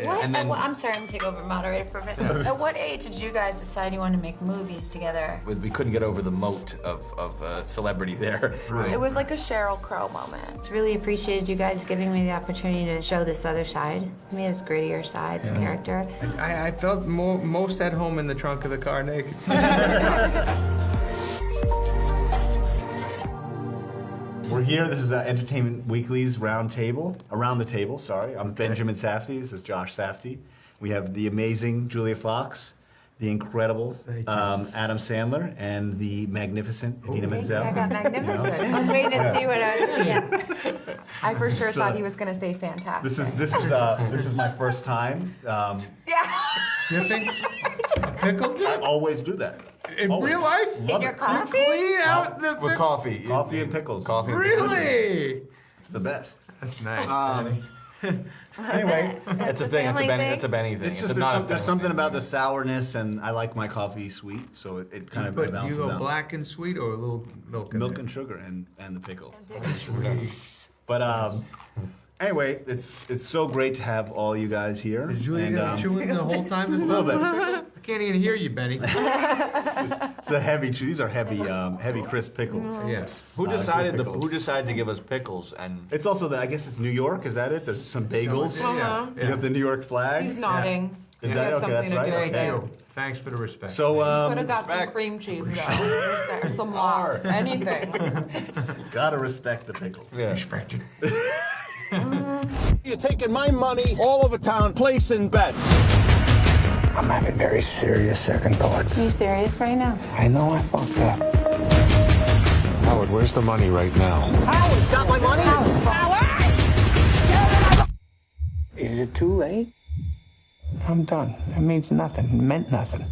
What? And then I'm sorry, I'm gonna take over moderator for a minute. At what age did you guys decide you wanted to make movies together? we couldn't get over the moat of celebrity there. Right. It was like a Sheryl Crow moment. It's really appreciated you guys giving me the opportunity to show this other side, me this grittier side, this character. I felt most at home in the trunk of the car naked. We're here. This is Entertainment Weekly's Around the Table. Sorry, I'm Benjamin Safdie. This is Josh Safdie. We have the amazing Julia Fox, the incredible Adam Sandler, and the magnificent Idina Menzel. I got magnificent. I was waiting to see what I was. Yeah. I for sure thought he was going to say fantastic. This is my first time. Dipping? Pickle I dip? always do that. In Always. real life? Love your it. coffee? Clean out the With coffee. Coffee and pickles. Coffee and pickles. Really? It's the best. That's nice. Anyway, It's a thing. It's a Benny thing. it's just not there's something about the sourness, and I like my coffee sweet, so it kind of But balances you go out. black and sweet or a little milk in Milk there? and sugar and the pickle. But anyway, it's so great to have all you guys here. Is Julia gonna be chewing the whole time? This A little bit. I can't even hear you, Benny. It's a heavy. These are heavy crisp pickles. Yes. Who good decided pickles. Who decided to give us pickles and? It's also I guess it's New York. Is that it? There's some bagels. Yeah. You have the New York flag. He's nodding. Is that okay? That's right. Thank Okay. you. Thanks for the respect. So Could have got some cream cheese though, or some lox, anything. gotta respect the pickles. Yeah. respect you. You're taking my money all over town, placing bets. I'm having very serious second thoughts. Are you serious right now? I know I fucked up. Howard, where's the money right now? Howard, got my money? Is it too late? I'm done. It means nothing. It meant nothing.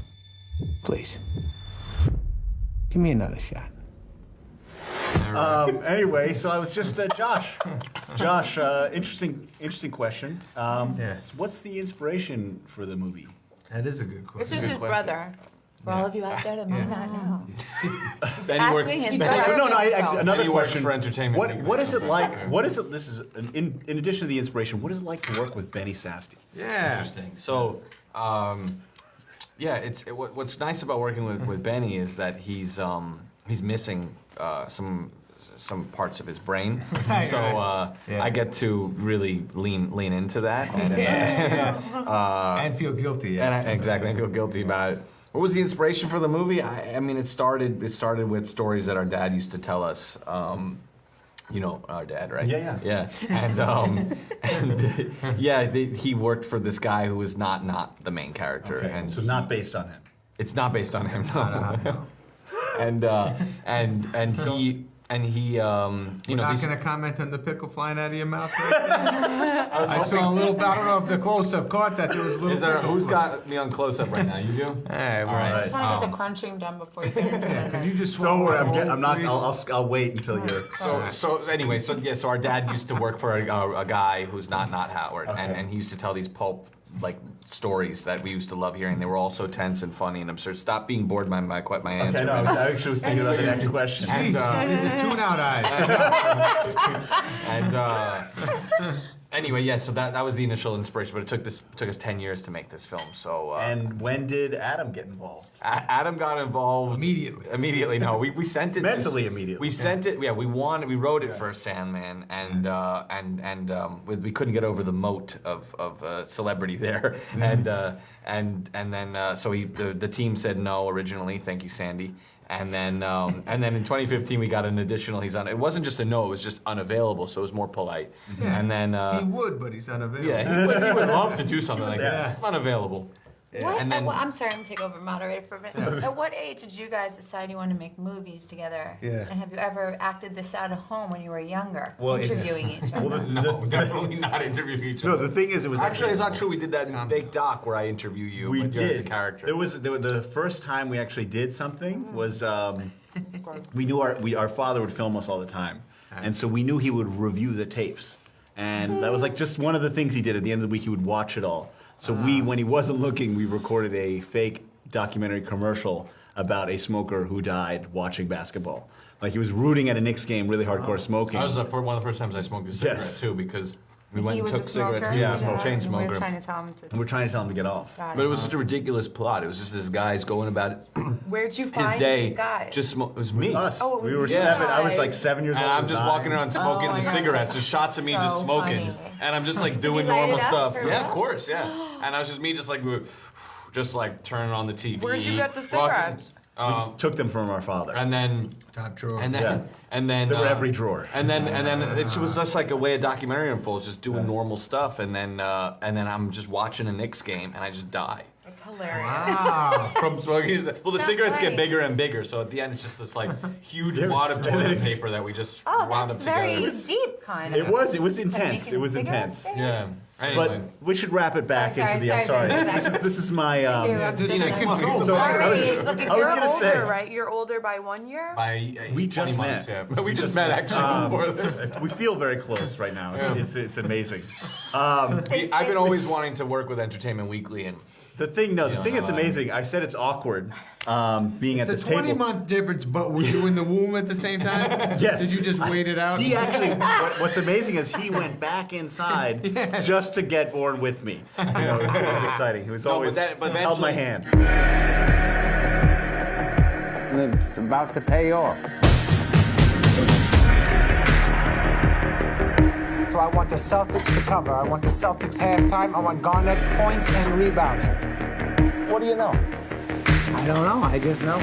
Please. Give me another shot. Anyway, so I was just Josh. Josh, interesting question. Yeah. So what's the inspiration for the movie? That is a good This question. is his brother. For all of you out there that might not know. Benny Ask works. me his Benny- brother. No, another Benny works question. for Entertainment What Weekly. what is it like? What is it? This is in addition to the inspiration. What is it like to work with Benny Safdie? Yeah. Interesting. So, what's nice about working with Benny is that he's missing some parts of his brain. So I get to really lean into that. And feel guilty. Yeah. And I feel guilty about it. What was the inspiration for the movie? I mean, it started with stories that our dad used to tell us. You know our dad, right? Yeah. And he worked for this guy who was not the main character, Okay, and so not based on him. it's not based on him. No. and he you You're know not these, going to comment on the pickle flying out of your mouth right there? I saw a little, I don't know if the close-up caught that. There was a little. is there, who's got me on close up right now? You do? Hey, All right. Just want to get the crunching done before you get into Yeah, it. can you just Don't worry, swallow the I'm not. whole piece? I'll wait until you're. So anyway, so our dad used to work for a guy who's not Howard, and he used to tell these pulp like stories that we used to love hearing. They were all so tense and funny and absurd. Stop being bored by my answer. Okay, no, I actually was thinking about the next question. Jeez, you did the tune-out eyes. And anyway, yeah. So that was the initial inspiration, but it took us 10 years to make this film. So And when did Adam get involved? Adam got involved Immediately. Immediately, no, we sent it Mentally immediately. We sent it. Yeah, we wrote it for Sandman, and we couldn't get over the moat of celebrity there, and then so the team said no originally. Thank you, Sandy. And then in 2015 we got an additional. It wasn't just a no. It was just unavailable. So it was more polite. Yeah. And then He would, but he's unavailable. yeah, he would love to do something like Yeah. this. It's unavailable. What? And then- I'm sorry, I'm gonna take over moderator for a minute. At what age did you guys decide you wanted to make movies together? Yeah. And have you ever acted this out at home when you were younger? Well, it's- interviewing each other. No, definitely not interviewing each No, other. the thing is, it was Actually, it's not true. We did that in Fake Doc where I interview you. We but you're did. as a character. The first time we actually did something was we knew our father would film us all the time, and so we knew he would review the tapes, and that was like just one of the things he did. At the end of the week, he would watch it all. So when he wasn't looking, we recorded a fake documentary commercial about a smoker who died watching basketball. Like he was rooting at a Knicks game, really hardcore smoking. That was one of the first times I smoked a cigarette Yes. too, because We went He and was took a smoker. cigarettes. Yeah, chain And we smoker. were trying to tell him to. And we're trying to tell him to get off. Got But it it. was such a ridiculous plot. It was just this guy's going about it. Where'd you his find day. these guys? Just it was me. Us. Oh, it was we were you 7. I was guys. like 7 years And old. I'm just walking around smoking my the God. cigarettes. There's shots of me just So smoking, funny. and I'm just like doing you light normal it up stuff. for Yeah, real? of course, yeah. And I was just me, just like, just like turning on the TV. Where'd you get the walking- cigarettes? Took them from our father. And then Top drawer. And then, Yeah. and then, They were every drawer. And then it was just like a way a documentary unfolds, just doing normal stuff, and then I'm just watching a Knicks game, and I just die That's hilarious. Wow. from smoking. Well, the So cigarettes get funny. bigger and bigger, so at the end it's just this like huge It was- wad of toilet paper that we just Oh, wound that's up together. very deep, kind of. It was intense. making It was cigarettes intense. there? Yeah. Anyway. But we should wrap it back Sorry, into the. I'm sorry, sorry. sorry. This is my. Yeah, just Tina, take come on, control. he's So a- I was Look, just, you're I was gonna older, say. right? You're older by 1 year? by We 20 just months, met. yeah. We just met actually before this. We feel very close right now. It's amazing. I've been always wanting to work with Entertainment Weekly, and The thing know that's how I- amazing. I said it's awkward being at It's this a 20 table. month difference, but were you in the womb at the same time? Yes. Did you just wait it out? He actually. What's amazing is he went back inside just to get born with me. You know, it was exciting. He was No, but always but held my eventually- hand. It's about to pay off. So I want the Celtics to cover. I want the Celtics halftime. I want Garnett points and rebounds. What do you know? I don't know. I just know.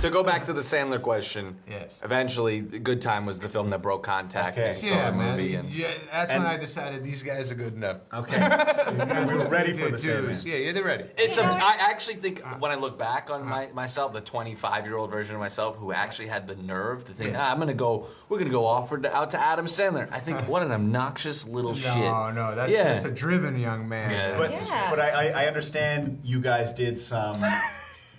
to go back to the Sandler question. Yes. Eventually, Good Time was the film that broke contact. Okay. And saw Yeah, the man. movie and Yeah, that's when and- I decided these guys are good enough. Okay. we were ready for the Dudes. Sandman. Yeah, they're ready. It's I actually think when I look back on myself, the 25-year-old version of myself who actually had the nerve to think, we're gonna go offer out to Adam Sandler. I think what an obnoxious little shit. No, that's Yeah. a driven young man. Yeah. But, Yeah. but I understand you guys did some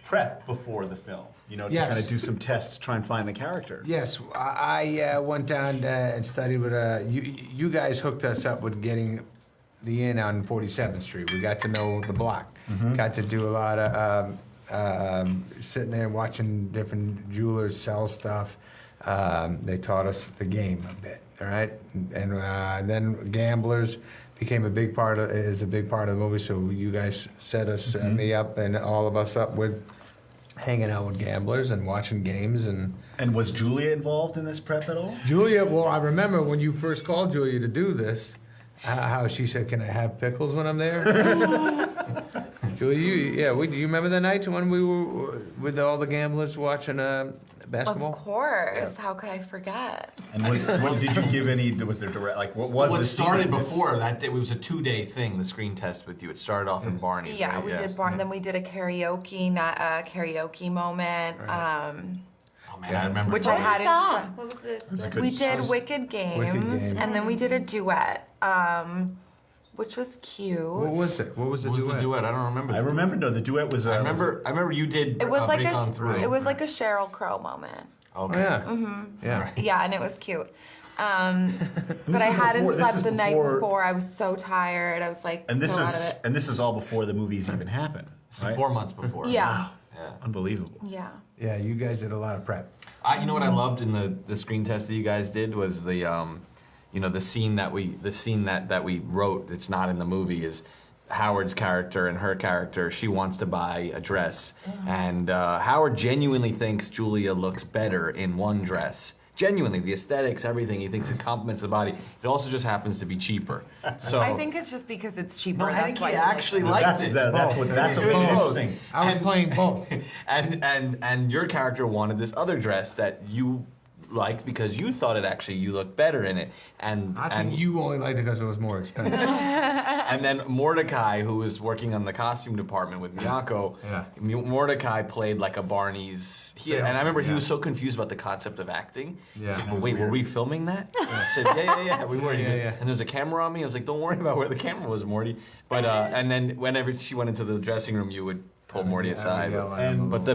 prep before the film, to Yes. kind of do some tests, try and find the character. Yes, I went down and studied with you guys hooked us up with getting the inn on 47th Street. We got to know the block. Got to do a lot of sitting there and watching different jewelers sell stuff. They taught us the game a bit, all right? And then gamblers became a big part of the movie. So you guys set us me up and all of us up with hanging out with gamblers and watching games and. And was Julia involved in this prep at all? Julia, well, I remember when you first called Julia to do this, how she said, "Can I have pickles when I'm there?" Julia, do you remember the night when we were with all the gamblers watching basketball? Of course. How could I forget? And did you give any? Was there direct? Like, what was Well, the it started scene? before that. It was a 2-day thing. The screen test with you. It started off in Barney's. Yeah, right? we did barn. Then we did a karaoke, not a karaoke moment. Oh man, I remember. Which What I was had the in song? What was the? We did Wicked Games, Games. and then we did a duet, which was cute. What was it? What was the What was duet? the duet? I don't remember. I remember. No, the duet was. I remember you did. It was like Break On Through. it was like a Cheryl Crow moment. Okay. Oh, yeah. Yeah. Yeah, and it was cute. But I is hadn't before- this slept is the night before- before. I was so tired. I was like And this so out of is it. all before the movies even happened. So Right? 4 months before. Yeah, Yeah. Unbelievable. yeah. Yeah, you guys did a lot of prep. You know what I loved in the screen test that you guys did was the scene that we wrote. It's not in the movie. Is Howard's character and her character. She wants to buy a dress, and Howard genuinely thinks Julia looks better in one dress. Genuinely, the aesthetics, everything. He thinks it complements the body. It also just happens to be cheaper. So I think it's just because it's cheaper. no, I think that's why he like actually it. liked it. That's what Both. really interesting. I was playing both. And your character wanted this other dress that you liked because you thought you looked better in it. And I and think you only liked it because it was more expensive. And then Mordecai, who was working on the costume department with Miyako, Yeah. Mordecai played like a Barney's. And I remember he was so confused about the concept of acting. Yeah. He said, well, wait, were we filming that? I said, yeah, we were. He goes, yeah. And there's a camera on me. I was like, don't worry about where the camera was, Morty. But and then whenever she went into the dressing room, you would pull Morty aside. And But the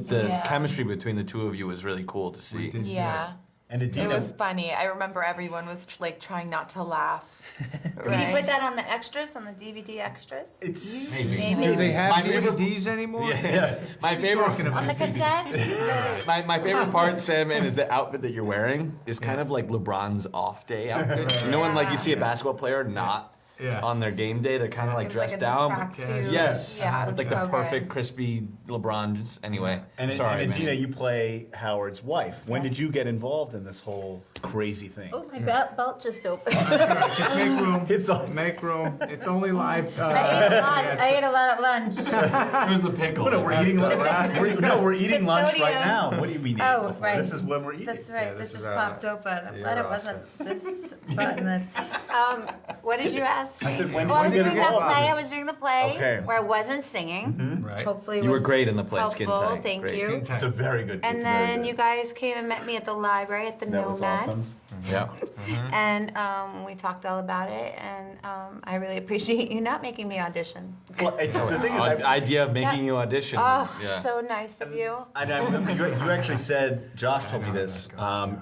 Yeah. chemistry between the two of you was really cool to see. Yeah. And It Adina, was funny. I remember everyone was like trying not to laugh. Can you put that on the extras, on the DVD extras? it's Maybe. Do they have My favorite- DVDs anymore? Yeah. My favorite. On the cassettes? My favorite part, Sandman, is the outfit that you're wearing is kind of like LeBron's off day outfit. You know when like you see a basketball player not Yeah. on their game day, they're kind of like It was like dressed in the down. tracksuit. Yes. Yeah, it With was like the so perfect good. crispy LeBron. Anyway. and, Sorry, and Adina, man. you play Howard's wife. When did you get involved in this whole crazy thing? Oh, my belt just opened. Just make room. It's all. Make room. It's only live. I ate a lot at lunch. It was the pickle. No, we're eating lunch sodium. right now. What do you mean? Oh, before? right. This is when we're eating. That's right. Yeah, this this just is, popped open. I'm you're glad it all wasn't this button. What did you ask me? I said, when I was did doing it that go? play. I was doing the play Okay. where I wasn't singing. Right. Hopefully, it You were was great in the play, Skin helpful. Tight. Thank Great. you. Skin tight. It's a very good. And it's very then good. you guys came and met me at the library at the That was Nomad. awesome. Yeah. And we talked all about it, and I really appreciate you not making me audition. Well, it's, the thing is, Idea of making you audition. Oh, yeah. so nice of you. and I remember you actually said, Josh told me this.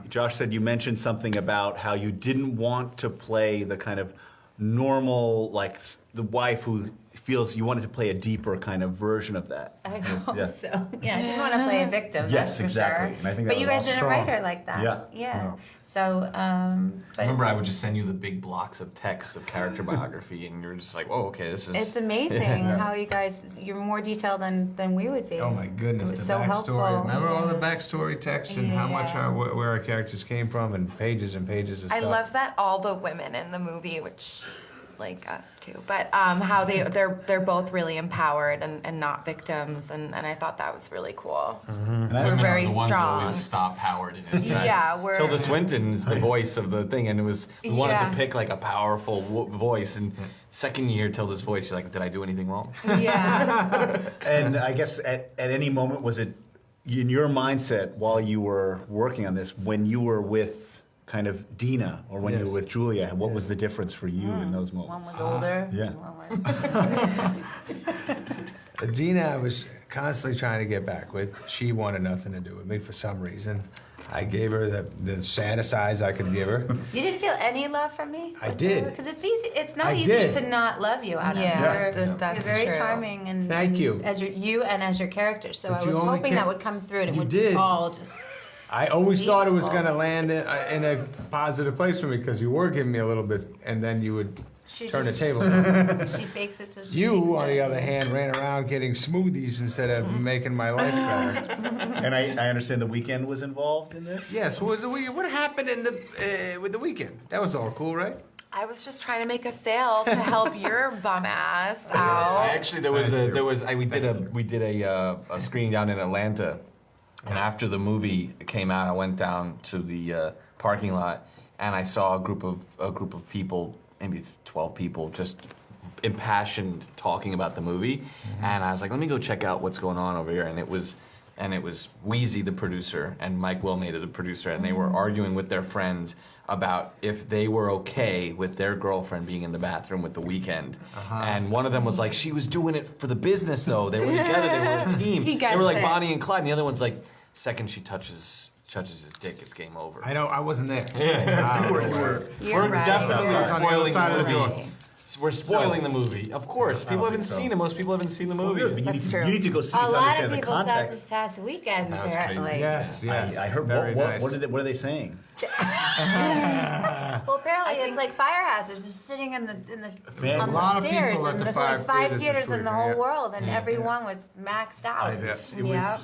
Josh said you mentioned something about how you didn't want to play the kind of normal, like the wife who feels you wanted to play a deeper kind of version of that. I hope Yeah. so. Yeah, I didn't want to play a victim. Yes, that's for exactly. Sure. And I think but that you was guys all didn't strong. write her like that. Yeah. Yeah. No. So, but Remember, I would just send you the big blocks of text of character biography, and you're just like, "Oh, okay, this is." it's amazing how you guys, you're more detailed than we would be. Oh my goodness, It was the so backstory. helpful. Remember all the backstory texts and how much Yeah. where our characters came from and pages of I stuff. love that all the women in the movie, which like us too, but how they're both really empowered and not victims, and I thought that was really cool. And I We're don't very the ones who strong. always stop Howard in his tracks. Yeah, we're Tilda Swinton's the voice of the thing, and it was we wanted Yeah. to pick like a powerful voice. And second you hear Tilda's voice, you're like, "Did I do anything wrong?" yeah. And I guess at any moment was it in your mindset while you were working on this, when you were with kind of Dina or when you Yes. were with Julia, what was the difference for you in those One moments? was older. yeah. and one was. Dina, I was constantly trying to get back with. She wanted nothing to do with me for some reason. I gave her the saddest eyes I could give her. You didn't feel any love from me? I did. Because it's easy. It's not I easy did. to not love you, Adam. Yeah, You're, that's you're very true. charming and Thank you. As you and as your character. So But I you was only hoping ca- that would come through and it You would did. all just. I always thought it was Beautiful. going to land in a positive place for me because you were giving me a little bit, and then you would She turn just- the tables on. She fakes it till she makes You, on it. the other hand, ran around getting smoothies instead of making my life better. And I understand the weekend was involved in this? Yes, what was the weekend? What happened in the with the weekend? That was all cool, right? I was just trying to make a sale to help your bum ass out. Actually, we did a screening down in Atlanta, and after the movie came out, I went down to the parking lot, and I saw a group of people, maybe 12 people, just impassioned talking about the movie, and I was like, let me go check out what's going on over here, and it was Wheezy, the producer, and Mike Wilmade, the producer, and they were arguing with their friends about if they were okay with their girlfriend being in the bathroom with The Weeknd. And one of them was like, she was doing it for the business, though. They were together. They were a team. He They gets were like it. Bonnie and Clyde. And the other one's like, second she touches his dick, it's game over. I know I wasn't there. You're right. definitely You're It's on the other spoiling side the of the movie. door. We're spoiling the movie. Of course. I People don't haven't think so. seen it. Most people haven't seen the movie. Good, but you need, That's to, true. you need to go see A it to lot understand of the people saw it this context. past weekend, That was crazy. apparently. Yes, yes. I heard Very what, nice. what are they saying? Well, apparently it's like fire hazards just sitting Man, on a lot the of stairs, people at and the there's only five 5 theaters theaters this in the weekend, whole yeah. world, and everyone was maxed out.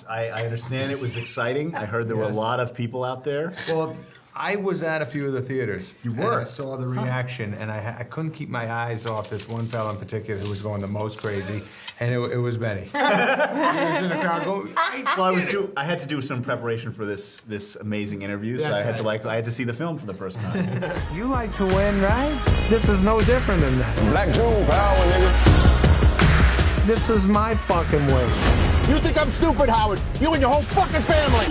I understand it was exciting. I heard there were a Yes. lot of people out there. Well, I was at a few of the theaters. You and were? I saw the reaction, and I couldn't keep my eyes off this one fella in particular who was going the most crazy, and it was Benny. He was in the crowd going, Well, I had to do some preparation for this amazing interview, so That's I had to see the film for the first time. You like to win, right? This is no different than that. Black June power, nigga. This is my fucking way. You think I'm stupid, Howard? You and your whole fucking family.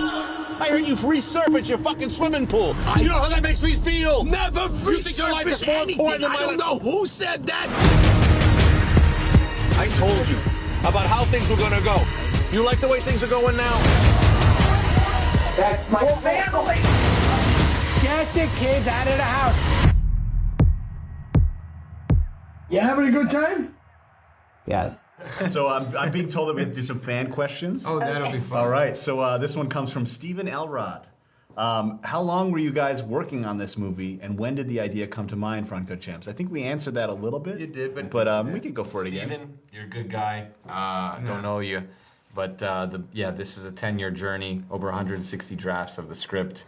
I heard you resurface your fucking swimming pool. You know how that makes me feel? Never You think your life is more important than I my don't life? know who said that. I told you about how things were gonna go. You like the way things are going now? That's my family. Get the kids out of the house. You having a good time? Yes. So I'm being told that we have to do some fan questions. Oh, that'll be fun. All right, so this one comes from Stephen Elrod. How long were you guys working on this movie, and when did the idea come to mind for Uncut Gems? I think we answered that a little bit. You did, but we could go for it again. Steven, you're a good guy. Don't know you, but this is a 10-year journey, over 160 drafts of the script.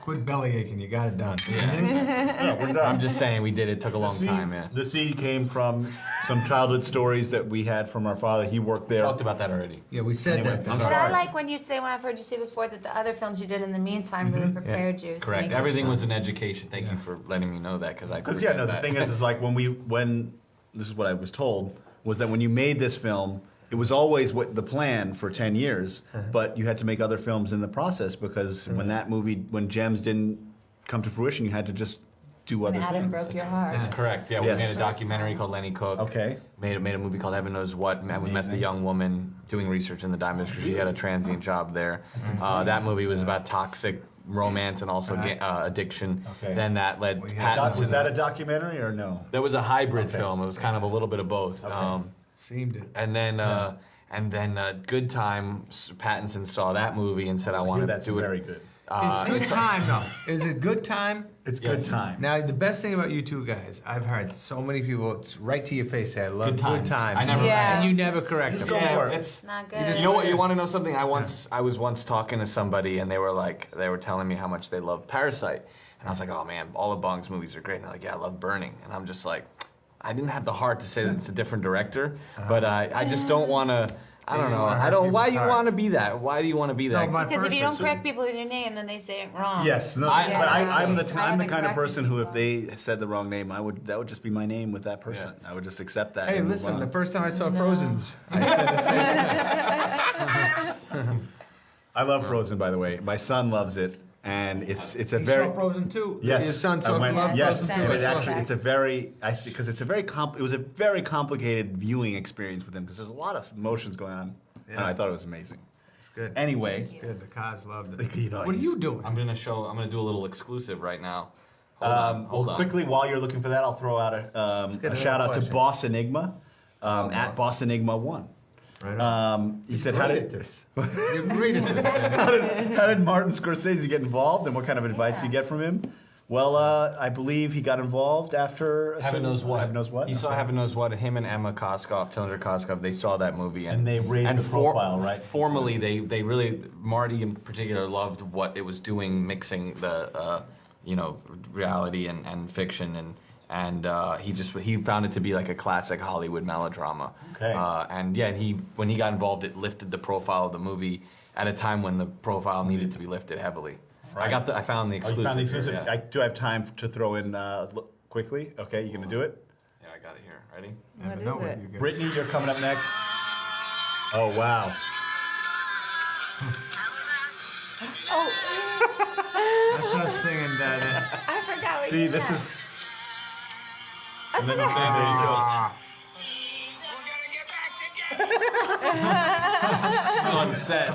Quit belly aching. You got it done. Yeah, we're done. I'm just saying we did it. Took a long time. Yeah. The seed came from some childhood stories that we had from our father. He worked there. Talked about that already. Yeah, we said Anyway, that. I'm But sorry. I like when I've heard you say before that the other films you did in the meantime really prepared you. to Correct. make Everything this was an education. Thank you for letting me know that because I. Because the thing is like when this is what I was told was that when you made this film, it was always what the plan for 10 years, but you had to make other films in the process because when Gems didn't come to fruition, you had to just do other And Adam things. broke your heart. That's correct. Yeah, Yes. we made a documentary called Lenny Cook. Okay. Made a movie called Heaven Knows What. We met the young woman doing research in the diamond industry. She had a transient job there. That movie was about toxic romance and also addiction. Okay. Then that led We to had- Pattinson. Was that a documentary or no? That was a hybrid film. It was kind of a little bit of both. Seemed it. And then Good Time, Pattinson saw that movie and said, I wanted to That's do it. very good. It's good time, though. Is it good time? It's Yes. good time. Now, the best thing about you two guys, I've heard so many people, it's right to your face, say, I love Good good times. times. I never- Yeah. And you never correct them. go for it. It's Not good. You know what? You want to know something? I was once talking to somebody, and they were telling me how much they love Parasite, and I was like, oh man, all of Bong's movies are great. And they're like, yeah, I love Burning, and I'm just like, I didn't have the heart to say that it's a different director, but I just don't want to. I don't know. I don't. Why do you want to be that? Why do you want to be that? my Because if first you don't person- correct people in your name, then they say it wrong. Yes, no, I- but I'm the I I'm the haven't kind of corrected person who, if people. they said the wrong name, that would just be my name with that person. I would just accept that. Hey, and move listen, on. the first time I saw Frozen's, I said the same thing. I love Frozen, by the way. My son loves it, and it's a He very saw Frozen too. yes. Your son I saw went- loved yes, Frozen too. and I it saw actually it. it's a very because it's a very it was a very complicated viewing experience with him because there's a lot of emotions going on. And I thought it was amazing. It's good. Anyway, Good. The cars loved it. You know, What are he's- you doing? I'm gonna do a little exclusive right now. Hold on. quickly while you're looking for that, I'll throw out get a another shout out to question. Boss Enigma at Boss Enigma 1. Right on. He said, Great how at did this. You're great at this. man. how did Martin Scorsese get involved, and what kind of advice do you get from him? Well, I believe he got involved after Heaven knows what. Heaven knows what. He saw Heaven knows what. Him and Emma Koskoff, Tilda Koskoff, they saw that movie And they raised the profile, right? Formally, they really Marty in particular loved what it was doing, mixing the reality and fiction and he found it to be like a classic Hollywood melodrama. Okay. When he got involved, it lifted the profile of the movie at a time when the profile needed to be lifted heavily. Right. I found the Oh, exclusive. you found the here, exclusive. yeah. Do I have time to throw in quickly? Okay, you gonna do it? Yeah, I got it here. Ready? Never What know is what it? you get. Brittany, you're coming up next. Oh wow. Oh, That's us singing that. I forgot what See, you this meant. is. And then you say, there you go. On set,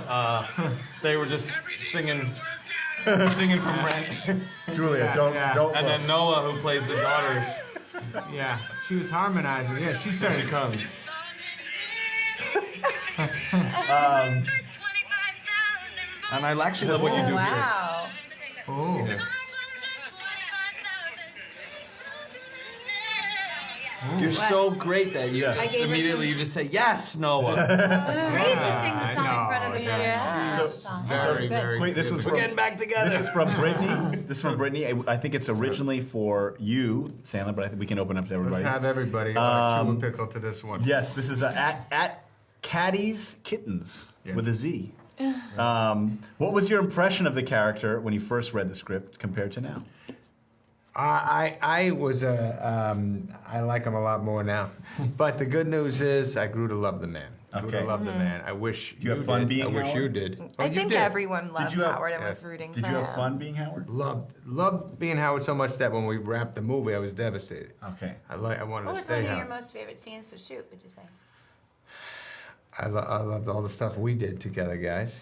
they were just singing from Rent. Julia, don't And look. then Noah, who plays the daughter, Yeah, she was harmonizing. Yeah, she here started. she comes. And I actually love what you do here. Wow. Oh. You're so great that you just gave her immediately you just say yes, Noah. Great to sing the song in front of the mirror. Yeah. So, Very, very Wait, this good. one's We're from, getting back together. this is from Brittany. This is from Brittany. I think it's originally for you, Sandler, but I think we can open up to everybody. Let's have everybody chew a pickle to this one. Yes, this is at Caddy's Kittens Yes. with a Z. What was your impression of the character when you first read the script compared to now? I was I like him a lot more now. But the good news is I grew to love the man. I grew to Okay. love the man. I wish you have fun did. being I wish Howard? you did. Oh, I you think did. everyone loved you have- Howard and yes. was rooting Did for you him. have fun being Howard? Loved being Howard so much that when we wrapped the movie, I was devastated. Okay. I wanted what to was stay one of your Howard. most favorite scenes to shoot, would you say? I loved all the stuff we did together, guys.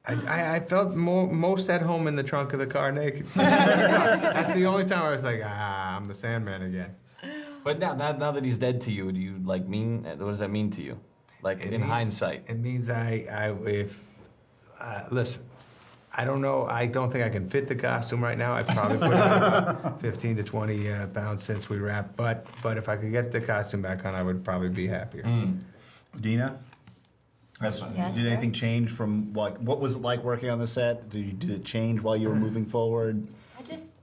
I felt most at home in the trunk of the car naked. That's the only time I was like, I'm the Sandman again. But now that he's dead to you, do you like mean? What does that mean to you? Like in hindsight, It means listen, I don't know. I don't think I can fit the costume right now. I probably put on 15 to 20 pounds since we wrapped. But if I could get the costume back on, I would probably be happier. Dina? Yes, Did sir. anything change from like what was it like working on the set? Did it change while you were moving forward? I just,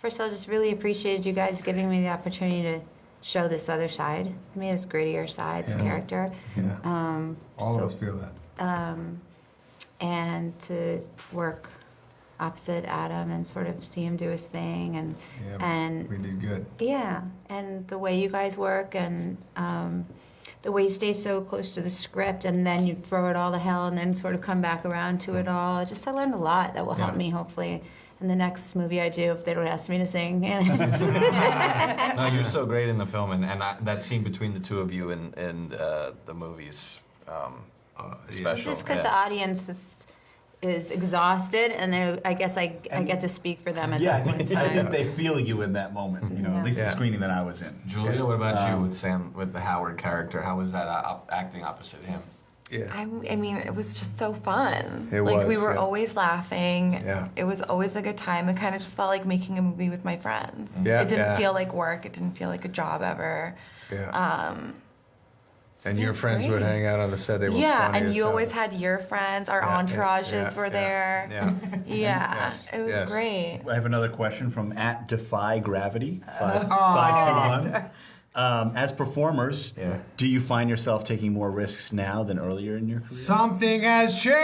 first of all, just really appreciated you guys giving me the opportunity to show this other side, me this grittier side, this character. Yeah. All so- of us feel that. And to work opposite Adam and sort of see him do his thing and we did good. yeah, and the way you guys work and the way you stay so close to the script and then you throw it all to hell and then sort of come back around to it all. I learned a lot that will help Yeah. me hopefully in the next movie I do if they don't ask me to sing. no, you're so great in the film, and that scene between the two of you in the movies, special. Just because yeah. the audience is exhausted and I guess I get to speak for them at that point in I time. think they feel you in that moment. You know, Yeah. at least Yeah. the screening that I was in. Julia, what about you with the Howard character? How was that acting opposite him? Yeah. I mean, it was just so fun. It like we was, were yeah. always laughing. Yeah. It was always a good time. It kind of just felt like making a movie with my friends. Yeah, It didn't yeah. feel like work. It didn't feel like a job ever. Yeah. And your it's friends would great. hang out on the set. They were Yeah, funny and as you hell. always had your friends. Our Yeah, entourages yeah, were yeah, there. Yeah. Yeah, Yes, it was yes. great. I have another question from @DefyGravity 521. As performers, Yeah. do you find yourself taking more risks now than earlier in your career? Something has changed.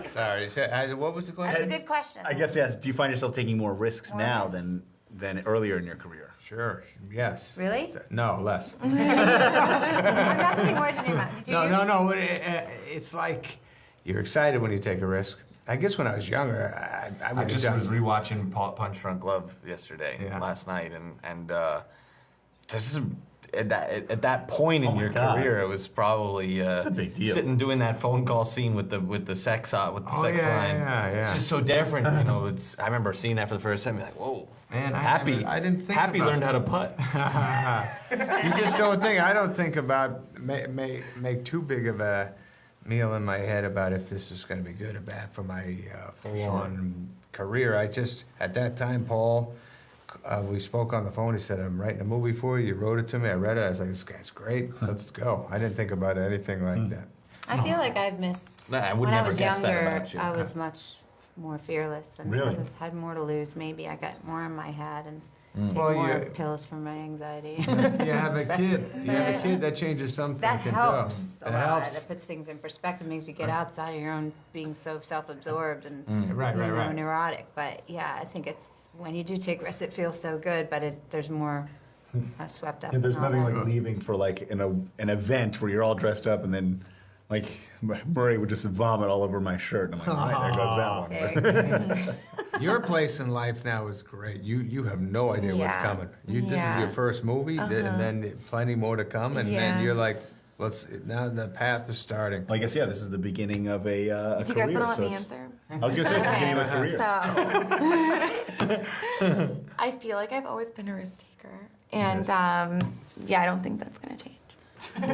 Sorry. What was the That's question? a good question. I guess yes. Do you find yourself taking more risks More now risks? than earlier in your career? Sure. Yes. Really? No, less. I'm not putting words in your mouth. Do you? No. It's like you're excited when you take a risk. I guess when I was younger, I would I have just done. was rewatching Punch Drunk Love yesterday, Yeah. last night, and just at that point in Oh my your God. career, it was probably a big deal. Sitting doing that phone call scene with the sex sex line. yeah. It's just so different, you know. I remember seeing that for the first time, like, whoa, Man, I didn't think Happy about learned how to putt. You just don't think. I don't think about make too big of a meal in my head about if this is going to be good or bad for my full-on career. I just at that time, Paul, we spoke on the phone. He said, "I'm writing a movie for you." You wrote it to me. I read it. I was like, "This guy's great. Let's go." I didn't think about anything like that. I feel like I've missed. Nah, I would when I never was guess younger, that about you. I was much more fearless and Really? I've had more to lose. Maybe I got more in my head and take Well, more you- pills for my anxiety. You have a kid. You have a kid that changes something. That helps a That lot. helps. It puts things in perspective, makes you get outside of your own being so self-absorbed and Right. neurotic. But yeah, I think it's when you do take risks, it feels so good, but there's more swept up. Yeah, there's in all nothing that. like leaving for like an event where you're all dressed up and then like Murray would just vomit all over my shirt and I'm like, all right, there goes that one. There you go. Your place in life now is great. You have no idea what's Yeah. coming. This is Yeah. your first movie, and then plenty more to come, and Yeah. then you're like, now the path is starting. Well, I guess yeah, this is the beginning of a Do you career. guys want to so let me it's- answer? I was gonna say it's the beginning of a career. So, I feel like I've always been a risk taker, and yeah, I don't think that's gonna change.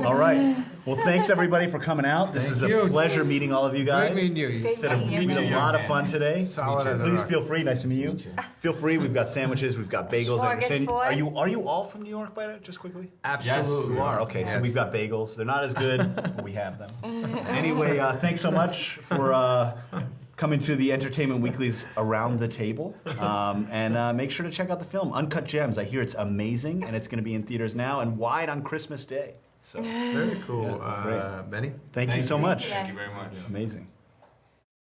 All right. Well, thanks everybody for coming out. This Thank is a you. pleasure meeting all of you guys. Great meeting you. great It's been meeting you. a lot of fun today. Solid as a Please rock. feel free. Nice to meet you. Feel free. We've got sandwiches. We've got bagels. Smorgasbord. Are you all from New York, by the way? Just quickly. Absolutely. You are. Okay, so Yes. we've got bagels. They're not as good, but we have them. Anyway, thanks so much for coming to the Entertainment Weekly's Around the Table. And make sure to check out the film, Uncut Gems. I hear it's amazing, and it's going to be in theaters now and wide on Christmas Day. So Very cool, great. Benny. thank you so much. Yeah. Thank you very much. Amazing.